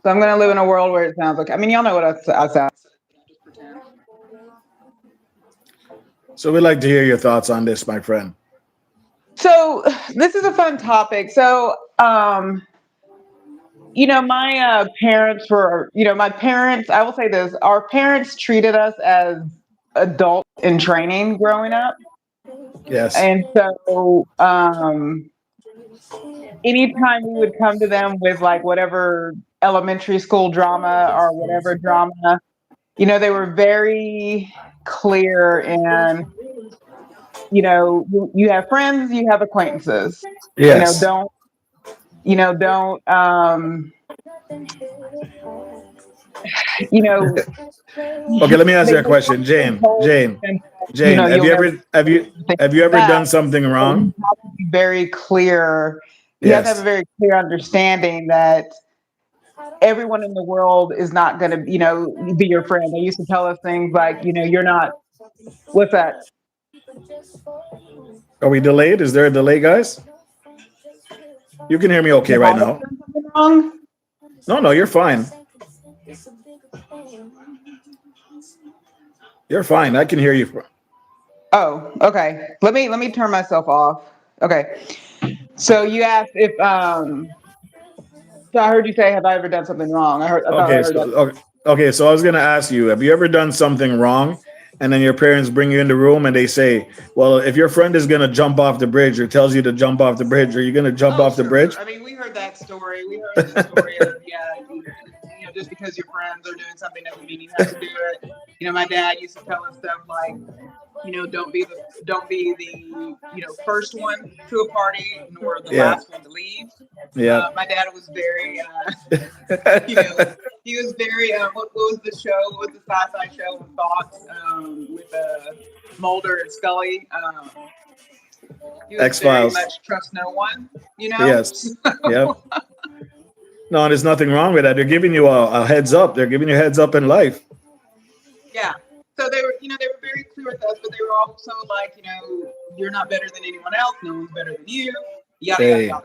So I'm gonna live in a world where it sounds like. I mean, y'all know what I sound. Just pretend. So we'd like to hear your thoughts on this, my friend. So this is a fun topic. So my parents were, my parents. I will say this: our parents treated us as adults in training growing up, Yes. and so anytime we would come to them with like whatever elementary school drama or whatever drama, they were very clear and you have friends, you have acquaintances. You know, Yes. don't don't you know Okay, let me ask they you a don't question, always Jane. hold Jane. them, Jane, have you'll you never ever have you think have you like ever that. done something But wrong? you have to be very clear. You have to have a Yes. very clear understanding that everyone in the world is not going to, be your friend. They used to tell us things like, you're not, what's that? Are we delayed? Is there a delay, guys? You can hear me okay Have right I now. done something wrong? No, no, you're fine. You're fine. I can hear you. Oh, okay. Let me turn myself off. Okay. So you asked if so I heard you say, have I ever done something wrong? I thought I Okay, heard so that. okay, so I was gonna ask you, have you ever done something wrong, and then your parents bring you in the room and they say, "Well, if your friend is gonna jump off the bridge or tells you to jump off the bridge, are you gonna jump Oh, off the sure. bridge?" I mean, we heard that story. We heard the story of, yeah, just because your friends are doing something doesn't mean you have to do it. My dad used to tell us stuff like, don't be the first one to a party nor the Yeah, last one to leave. yeah. My dad was very, you know, he was very. What was the show? What was the sci-fi show on Fox with Mulder and Scully? He was X very Files. much trust no one. Yes. Yeah. No, and there's nothing wrong with that. They're giving you a heads up. They're giving you heads up in life. Yeah. So they were very clear with us, but they were also like, you're not better than anyone else. No one's better than you. Yada yada Hey, yada.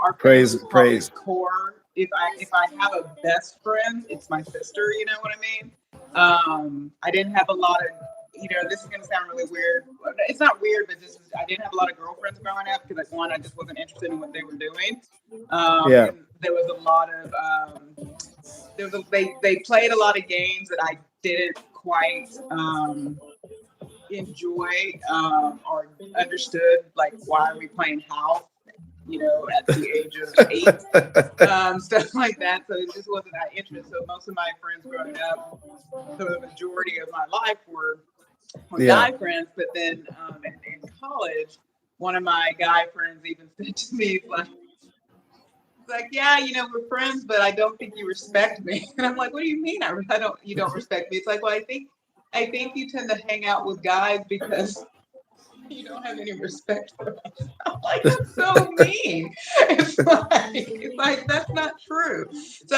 Our family praise, was probably praise. core. If I have a best friend, it's my sister. You know what I mean? I didn't have a lot of. This is gonna sound really weird. It's not weird, but I didn't have a lot of girlfriends growing up because, like, one, I just wasn't interested in what they were doing, Yeah. and there was a lot of they played a lot of games that I didn't quite enjoy or understood, like, why are we playing house, at the age of 8, stuff like that. So it just wasn't that interesting. So most of my friends growing up, the majority of my life were Yeah. guy friends. But then in college, one of my guy friends even said to me, like, yeah, we're friends, but I don't think you respect me. And I'm like, what do you mean? I don't. You don't respect me? It's like, well, I think you tend to hang out with guys because you don't have any respect for us. I'm like, that's so mean. It's like that's not true. So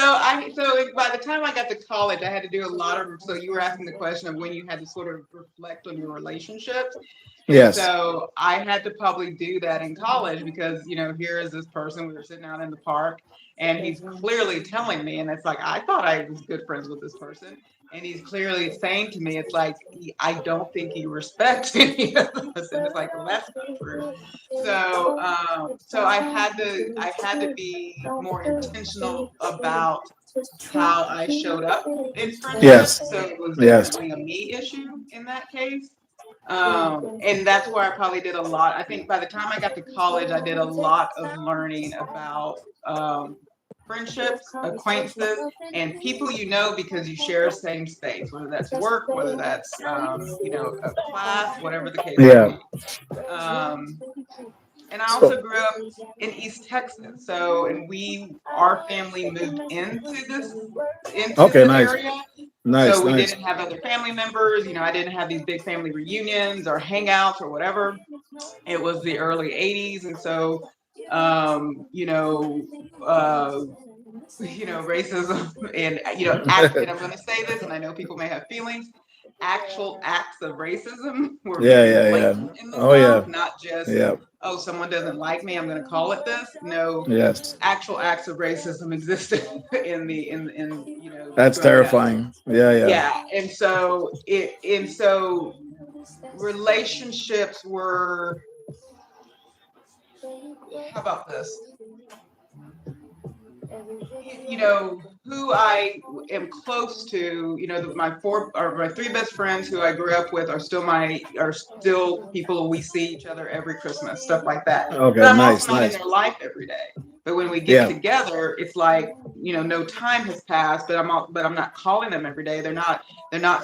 by the time I got to college, I had to do a lot of. So you were asking the question of when you had to sort of reflect on your relationships. And Yes. so I had to probably do that in college because, here is this person. We were sitting out in the park and he's clearly telling me, and it's like, I thought I was good friends with this person. And he's clearly saying to me, it's like, I don't think he respects any of us. And it's like, well, that's not true. So I had to be more intentional about how I showed up in friendships. Yes. So it was Yes. definitely a me issue in that case. And that's where I probably did a lot. I think by the time I got to college, I did a lot of learning about friendships, acquaintances, and people because you share the same space, whether that's work, whether that's a class, whatever the case may Yeah. be. Um, and I So also grew up in East Texas, and our family moved into okay, the nice, area, nice, so we nice. didn't have other family members. I didn't have these big family reunions or hangouts or whatever. It was the early '80s, and so um, you know, uh, racism and and I'm going to say this, and I know people may have feelings. Actual acts of racism were Yeah, very yeah, yeah. blatant in the Oh South, yeah, not just yeah. oh, someone doesn't like me, I'm going to call it this. No, Yes. actual acts of racism existed in That's growing up. terrifying. Yeah, yeah. Yeah, and so relationships were, how about this? Who I am close to, my three best friends who I grew up with are still people we see each other every Christmas, stuff like that. But Okay, I'm also nice, not in nice. their life every day. But when we get Yeah. together, it's like, no time has passed, but I'm not calling them every day. They're not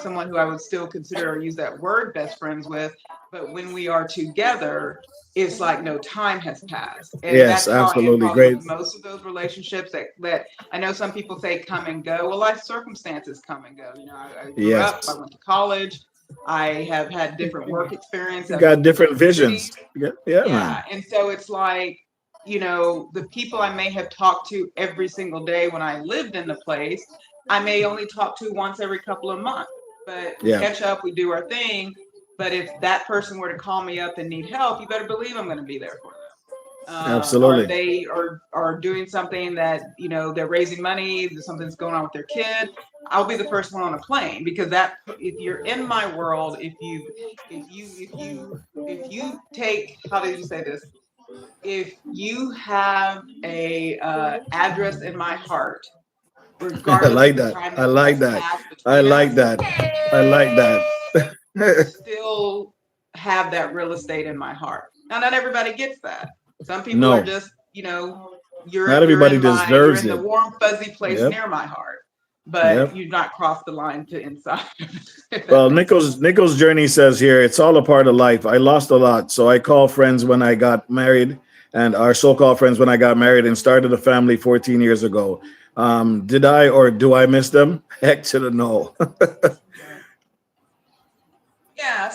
someone who I would still consider or use that word best friends with. But when we are together, it's like no time has passed. And Yes, that's how I am absolutely. probably with Great. most of those relationships that I know some people say come and go. Well, life circumstances come and go. I grew up, I Yes. went to college, I have had different work experience, You I've got moved to different different cities. visions. Yeah, yeah, Yeah. man. And so it's like, the people I may have talked to every single day when I lived in the place, I may only talk to once every couple of months. But we Yeah, catch up, we do our thing. But if that person were to call me up and need help, you better believe I'm going to be there for them. Or if absolutely. they are doing something that they're raising money, there's something that's going on with their kid, I'll be the first one on a plane, because that, if you're in my world, if you take, how did you say this, if you have a address in my heart, I regardless of like the that. time I that like has that. passed I between like us, that. I like that. you still have that real estate in my heart. Now, not everybody gets that. Some people are No, just, you're not you're everybody in you're deserves in the it. warm fuzzy place Yep. near my heart, but Yep. you've not crossed the line to inside. If that Well, makes sense. Nichols' journey says here, it's all a part of life. I lost a lot, so I call friends when I got married, and our so-called friends when I got married and started a family 14 years ago. Did I or do I miss them? Heck to the no. Right. Yeah,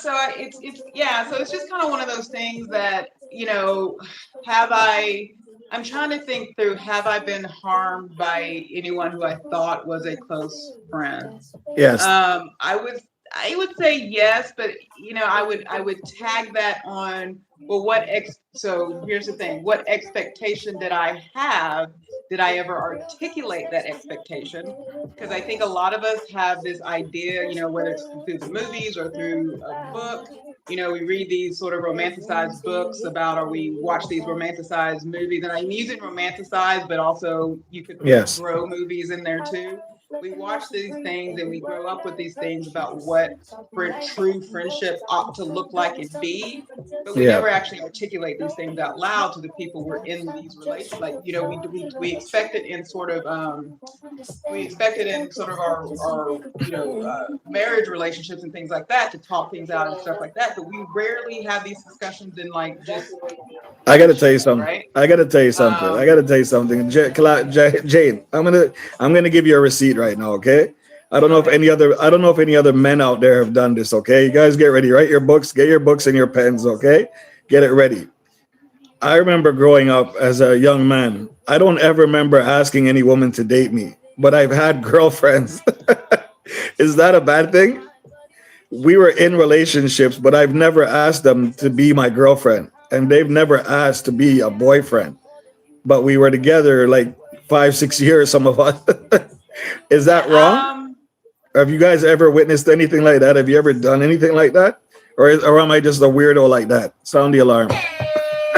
so it's just kind of one of those things that, have I I'm trying to think through, have I been harmed by anyone who I thought was a close friend? Yes. I would say yes, but I would tag that on, well, so here's the thing, what expectation did I have? Did I ever articulate that expectation? Because I think a lot of us have this idea, whether it's through the movies or through a book, we read these sort of romanticized books about, or we watch these romanticized movies, and I'm using romanticized, but also you could put Yes. bro movies in there too. We watch these things and we grow up with these things about what true friendship ought to look like and be, but we Yeah. never actually articulate these things out loud to the people we're in these relations. Like, we expect it in sort of our marriage relationships and things like that, to talk things out and stuff like that, but we rarely have these discussions in, like, just I gotta tell you friendships, something. right? I gotta tell you something. I um gotta tell you something. Jane, I'm gonna give you a receipt right now, okay? Go ahead. I don't know if any other men out there have done this, okay? You guys get ready. Write your books, get your books and your pens, okay? Get it ready. I remember growing up as a young man. I don't ever remember asking any woman to date me, but I've had girlfriends. Is that a bad thing? We were in relationships, but I've never asked them to be my girlfriend, and they've never asked to be a boyfriend. But we were together like 5, 6 years, some of us. Is that wrong? Yeah. Have you guys ever witnessed anything like that? Have you ever done anything like that? Or am I just a weirdo like that? Sound the alarm.